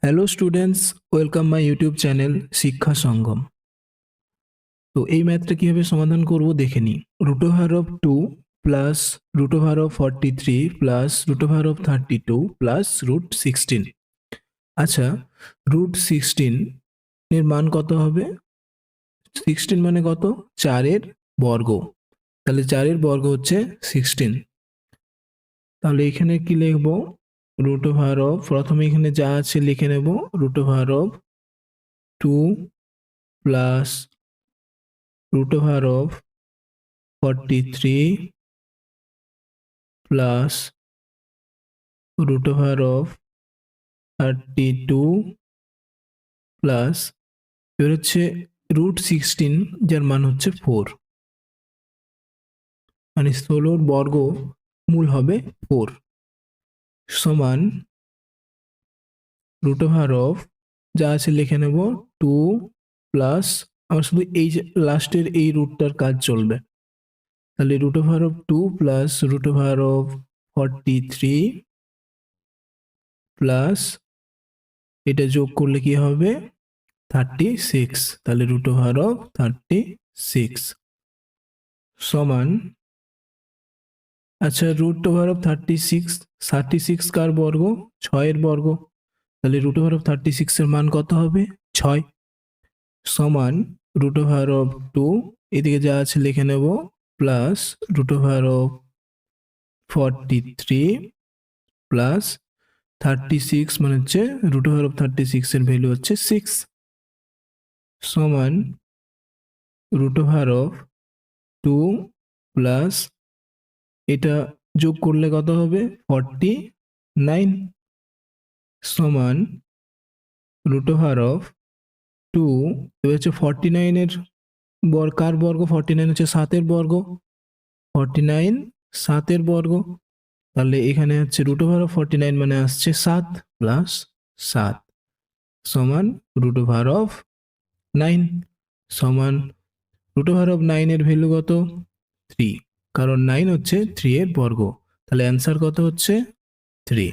Hello students, welcome my YouTube channel শিক্ষা সঙ্গম। তো এই ম্যাথটা কিভাবে সমাধান করব দেখে নিই। Root over of 2 plus root over of 43 plus root over of 32 plus root 16। আচ্ছা, রুট 16 এর মান কত হবে? 16 মানে কত? 4 এর বর্গ। তাহলে 4 এর বর্গ হচ্ছে 16। তাহলে এখানে কি লিখব? রুট ওভার অফ, প্রথমে এখানে যা আছে লিখে নেব। Root over of 2 plus root over of 43 plus root over of 32 plus এবার হচ্ছে root 16 যার মান হচ্ছে 4, মানে 16 বর্গ মূল হবে 4 সমান root over of যা আছে লিখে নেব 2 প্লাস আমার শুধু এই যে লাস্টের এই রুটটার কাজ চলবে। তাহলে root over of 2 plus root over of 43 plus এটা যোগ করলে কি হবে 36। তাহলে রুট ওভার অফ 36 সমান, আচ্ছা রুট ওভার অফ 36 কার বর্গ? 6 এর বর্গ। তাহলে রুট ওভার অফ 36 এর মান কত হবে? 6 সমান রুট ওভার অফ 2, এদিকে যা আছে লিখে নেব, plus root over of 43 plus 36 মানে হচ্ছে রুট ওভার অফ 36 এর ভ্যালু হচ্ছে 6 সমান রুট ওভার অফ 2 প্লাস এটা যোগ করলে কত হবে 49 সমান রুট ওভার অফ 2, এবার হচ্ছে 49 এর কার বর্গ? 49 হচ্ছে 7 এর বর্গ। 49 7 এর বর্গ, তাহলে এখানে হচ্ছে রুট ওভার অফ 49 মানে আসছে 7 প্লাস 7 সমান রুট ওভার অফ 9 সমান রুট ওভার অফ 9 এর ভ্যালু কত? 3, কারণ 9 হচ্ছে 3 এর বর্গ। তাহলে অ্যান্সার কত হচ্ছে? 3।